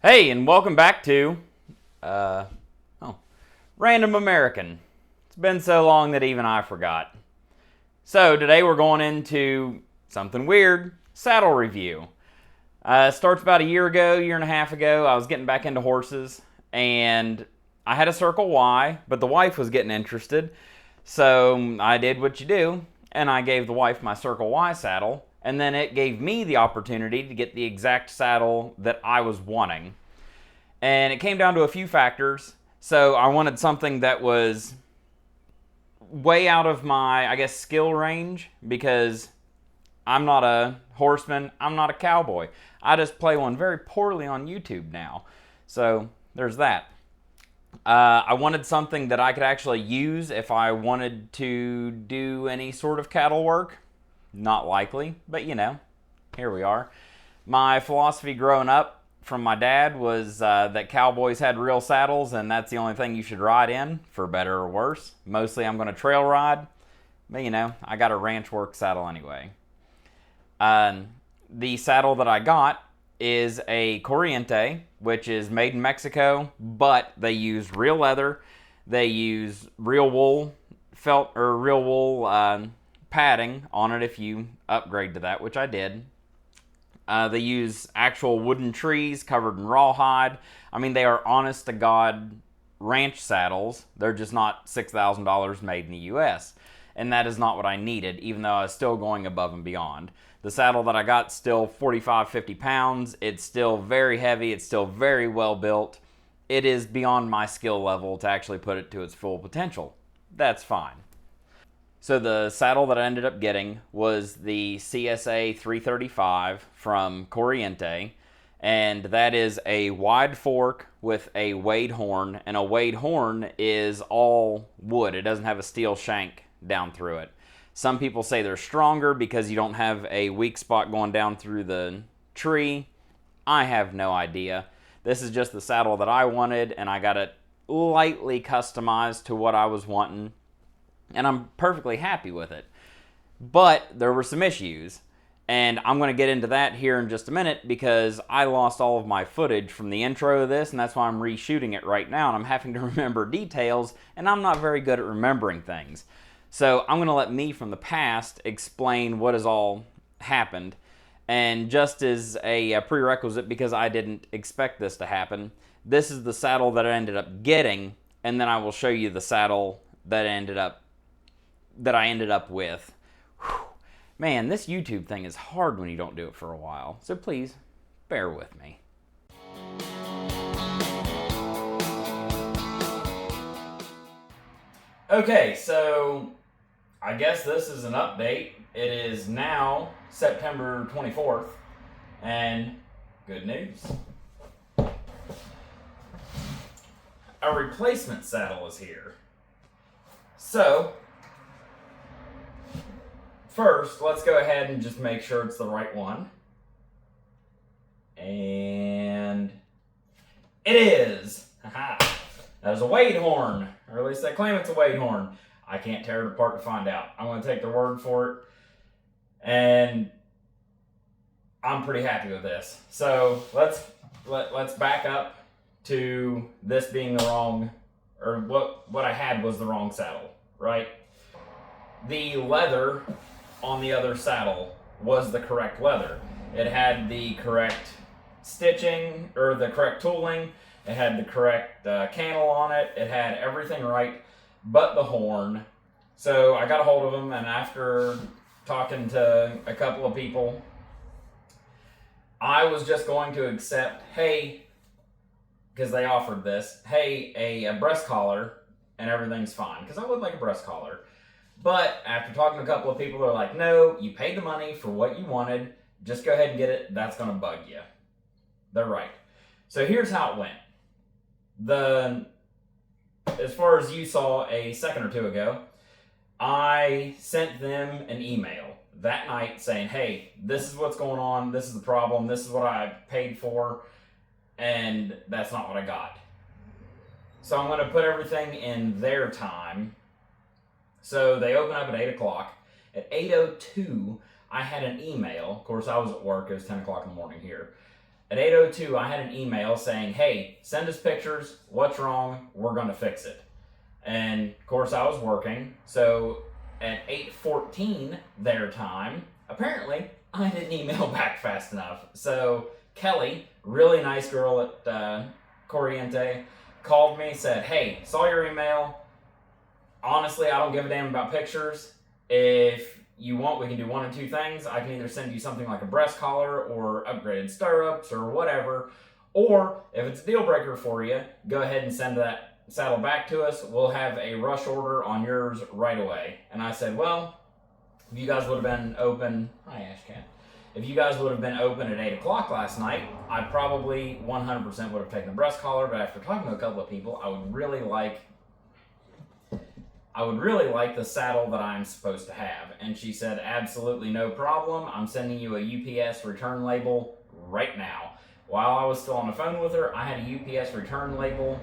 Hey, and welcome back to Random American. It's been so long that even I forgot. So today we're going into something weird, saddle review. Starts about a year and a half ago. I was getting back into horses, and I had a Circle Y, but the wife was getting interested. So I did what you do, and I gave the wife my Circle Y saddle, and then it gave me the opportunity to get the exact saddle that I was wanting. And it came down to a few factors. So I wanted something that was way out of my, skill range, because I'm not a horseman, I'm not a cowboy. I just play one very poorly on YouTube now. So there's that. I wanted something that I could actually use if I wanted to do any sort of cattle work. Not likely, but here we are. My philosophy growing up from my dad was that cowboys had real saddles, and that's the only thing you should ride in, for better or worse. Mostly I'm going to trail ride, but I got a ranch work saddle anyway. The saddle that I got is a Corriente, which is made in Mexico, but they use real leather. They use real wool felt or real wool padding on it if you upgrade to that, which I did. They use actual wooden trees covered in rawhide. I mean, they are honest to God ranch saddles. They're just not $6,000 made in the US. And that is not what I needed, even though I was still going above and beyond. The saddle that I got still 45, 50 pounds. It's still very heavy. It's still very well built. It is beyond my skill level to actually put it to its full potential. That's fine. So the saddle that I ended up getting was the CSA 335 from Corriente, and that is a wide fork with a wade horn, and a wade horn is all wood. It doesn't have a steel shank down through it. Some people say they're stronger because you don't have a weak spot going down through the tree. I have no idea. This is just the saddle that I wanted, and I got it lightly customized to what I was wanting, and I'm perfectly happy with it. But there were some issues, and I'm going to get into that here in just a minute because I lost all of my footage from the intro of this, and that's why I'm reshooting it right now, and I'm having to remember details, and I'm not very good at remembering things. So I'm going to let me from the past explain what has all happened. And just as a prerequisite, because I didn't expect this to happen, this is the saddle that I ended up getting, and then I will show you the saddle that I ended up with. Whew. Man, this YouTube thing is hard when you don't do it for a while. So please, bear with me. Okay, so I guess this is an update. It is now September 24th, and good news. A replacement saddle is here. So, first, let's go ahead and just make sure it's the right one. And it is! Haha! That is a wade horn, or at least they claim it's a wade horn. I can't tear it apart to find out. I'm going to take their word for it, and I'm pretty happy with this. So let's back up to this being the wrong, or what I had was the wrong saddle, right? The leather on the other saddle was the correct leather. It had the correct stitching, or the correct tooling. It had the correct cantle on it. It had everything right but the horn. So I got a hold of them, and after talking to a couple of people, I was just going to accept, hey, because they offered this, hey, a breast collar, and everything's fine, because I would like a breast collar. But after talking to a couple of people, they're like, no, you paid the money for what you wanted, just go ahead and get it, that's going to bug you. They're right. So here's how it went. As far as you saw a second or two ago, I sent them an email that night saying, hey, this is what's going on, this is the problem, this is what I paid for, and that's not what I got. So I'm going to put everything in their time. So they open up at 8 o'clock. At 8:02, I had an email. Of course, I was at work. It was 10 o'clock in the morning here. At 8:02, I had an email saying, hey, send us pictures. What's wrong? We're going to fix it. And, of course, I was working. So at 8:14 their time, apparently, I didn't email back fast enough. So Kelly, really nice girl at Corriente, called me, said, hey, saw your email. Honestly, I don't give a damn about pictures. If you want, we can do one of two things. I can either send you something like a breast collar or upgraded stirrups or whatever. Or, if it's a deal breaker for you, go ahead and send that saddle back to us. We'll have a rush order on yours right away. And I said, well, if you guys would have been open... Hi, Ashcat. If you guys would have been open at 8 o'clock last night, I probably 100% would have taken the breast collar. But after talking to a couple of people, I would really like the saddle that I'm supposed to have. And she said, absolutely no problem. I'm sending you a UPS return label right now. While I was still on the phone with her, I had a UPS return label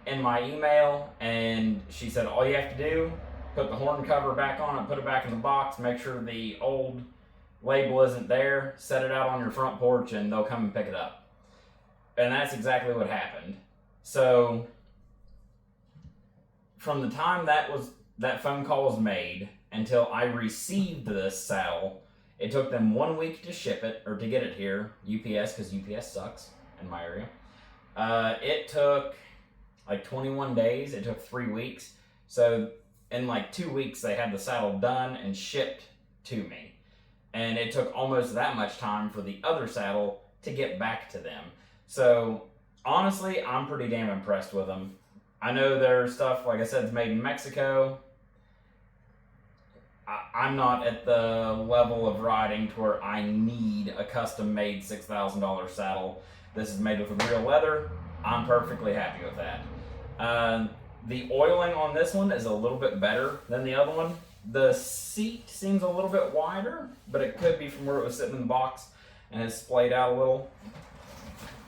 in my email. And she said, all you have to do, put the horn cover back on it, put it back in the box, make sure the old label isn't there, set it out on your front porch, and they'll come and pick it up. And that's exactly what happened. So from the time that phone call was made until I received this saddle, it took them 1 week to ship it, or to get it here, UPS, because UPS sucks in my area. It took like 21 days. It took 3 weeks. So in like 2 weeks, they had the saddle done and shipped to me. And it took almost that much time for the other saddle to get back to them. So honestly, I'm pretty damn impressed with them. I know their stuff, like I said, is made in Mexico. I'm not at the level of riding to where I need a custom-made $6,000 saddle. This is made with real leather. I'm perfectly happy with that. The oiling on this one is a little bit better than the other one. The seat seems a little bit wider, but it could be from where it was sitting in the box and has splayed out a little.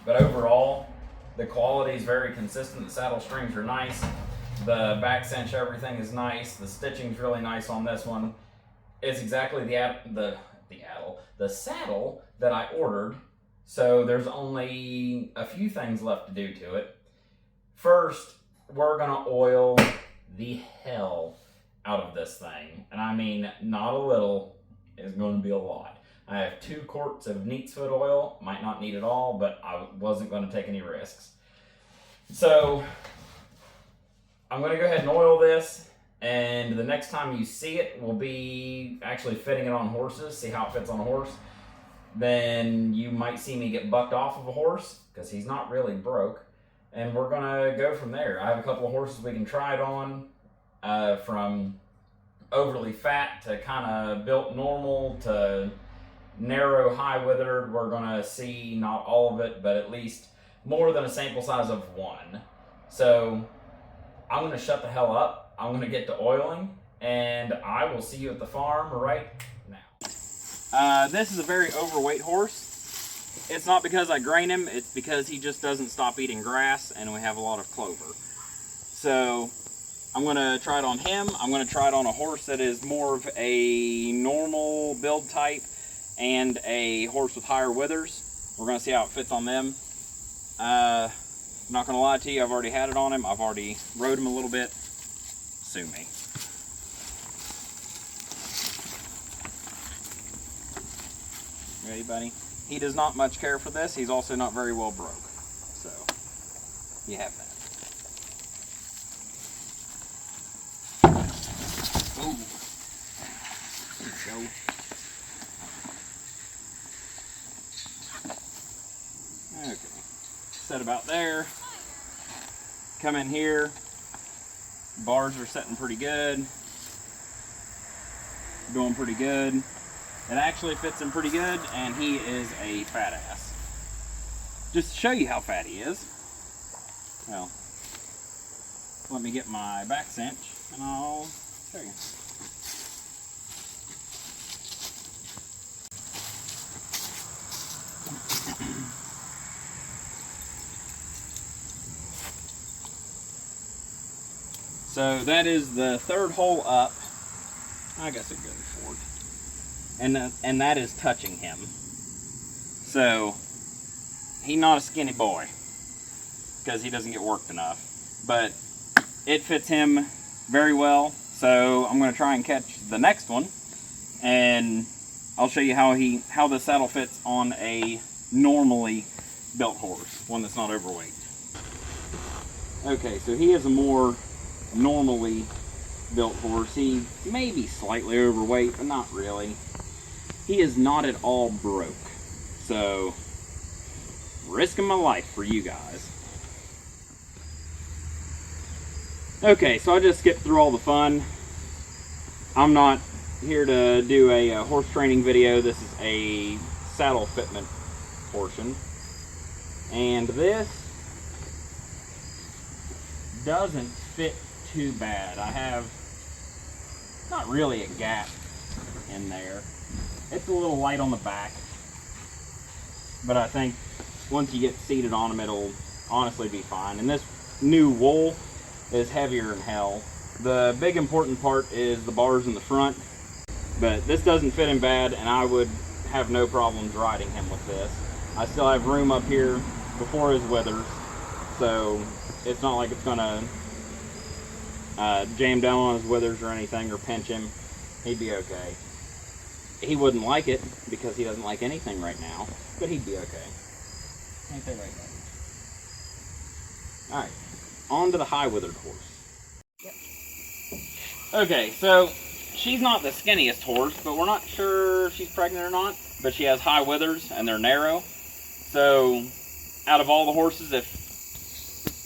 But overall, the quality is very consistent. The saddle strings are nice. The back cinch, everything is nice. The stitching's really nice on this one. It's exactly the saddle that I ordered. So there's only a few things left to do to it. First, we're gonna oil the hell out of this thing. And I mean, not a little, it's gonna be a lot. I have 2 quarts of neat's foot oil. Might not need it all, but I wasn't going to take any risks. So I'm going to go ahead and oil this, and the next time you see it, we'll be actually fitting it on horses, see how it fits on a horse. Then you might see me get bucked off of a horse, because he's not really broke, and we're going to go from there. I have a couple of horses we can try it on, from overly fat to kind of built normal to narrow high withered. We're gonna see not all of it, but at least more than a sample size of one. So I'm gonna shut the hell up. I'm gonna get to oiling, and I will see you at the farm right now. This is a very overweight horse. It's not because I grain him, it's because he just doesn't stop eating grass, and we have a lot of clover. So I'm gonna try it on him. I'm gonna try it on a horse that is more of a normal build type, and a horse with higher withers. We're gonna see how it fits on them. I'm not gonna lie to you, I've already had it on him. I've already rode him a little bit. Sue me. Ready, buddy? He does not much care for this. He's also not very well broke. So, you have that. Ooh. There we go. Okay, set about there. Come in here. Bars are setting pretty good. Doing pretty good. It actually fits him pretty good, and he is a fat ass. Just to show you how fat he is. Well, let me get my back cinch, and I'll show you. So that is the 3rd hole up. I guess it goes forward. And that is touching him. So he's not a skinny boy because he doesn't get worked enough, but it fits him very well. So I'm going to try and catch the next one, and I'll show you how the saddle fits on a normally built horse, one that's not overweight. Okay, so he is a more normally built horse. He may be slightly overweight, but not really. He is not at all broke. So, risking my life for you guys. Okay, so I just skipped through all the fun. I'm not here to do a horse training video. This is a saddle fitment portion. And this doesn't fit too bad. I have not really a gap in there. It's a little light on the back, but I think once you get seated on them, it'll honestly be fine. And this new wool is heavier than hell. The big important part is the bars in the front, but this doesn't fit him bad, and I would have no problems riding him with this. I still have room up here before his withers, so it's not like it's gonna jam down on his withers or anything, or pinch him. He'd be okay. He wouldn't like it because he doesn't like anything right now, but he'd be okay. Ain't that right, buddy? Alright, on to the high withered horse. Yep. Okay, so she's not the skinniest horse, but we're not sure if she's pregnant or not, but she has high withers and they're narrow. So out of all the horses, if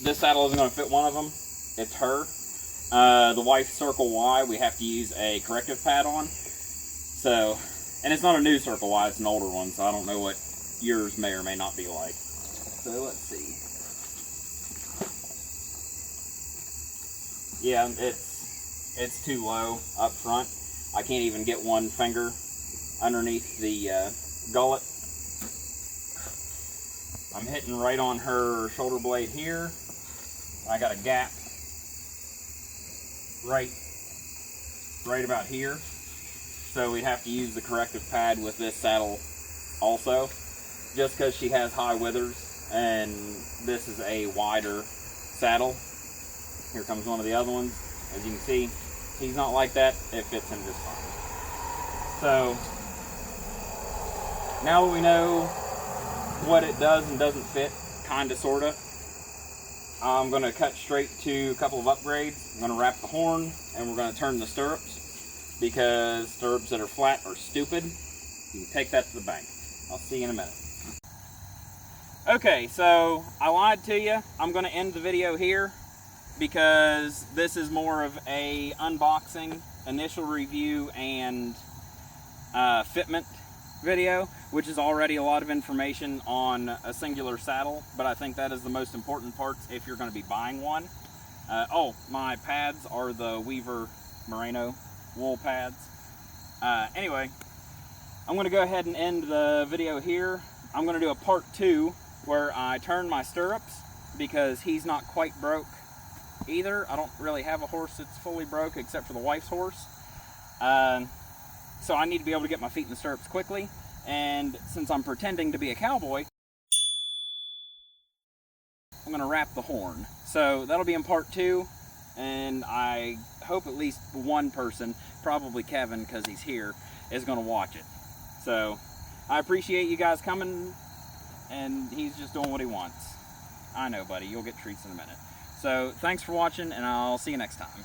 this saddle isn't going to fit one of them, it's her. The wife's Circle Y, we have to use a corrective pad on. So, and it's not a new Circle Y, it's an older one, so I don't know what yours may or may not be like. So let's see. Yeah, it's too low up front. I can't even get one finger underneath the gullet. I'm hitting right on her shoulder blade here. I got a gap right about here. So we have to use the corrective pad with this saddle also, just because she has high withers and this is a wider saddle. Here comes one of the other ones. As you can see, he's not like that. It fits him just fine. So now that we know what it does and doesn't fit, kinda, sorta, I'm going to cut straight to a couple of upgrades. I'm going to wrap the horn, and we're going to turn the stirrups, because stirrups that are flat are stupid. You can take that to the bank. I'll see you in a minute. Okay, so I lied to you. I'm going to end the video here, because this is more of a unboxing, initial review, and fitment video, which is already a lot of information on a singular saddle, but I think that is the most important part if you're going to be buying one. Oh, my pads are the Weaver Merino wool pads. Anyway, I'm going to go ahead and end the video here. I'm going to do a part 2 where I turn my stirrups, because he's not quite broke either. I don't really have a horse that's fully broke except for the wife's horse. So I need to be able to get my feet in the stirrups quickly, and since I'm pretending to be a cowboy, I'm going to wrap the horn. So that'll be in part 2, and I hope at least one person, probably Kevin because he's here, is going to watch it. So I appreciate you guys coming, and he's just doing what he wants. I know, buddy, you'll get treats in a minute. So thanks for watching, and I'll see you next time.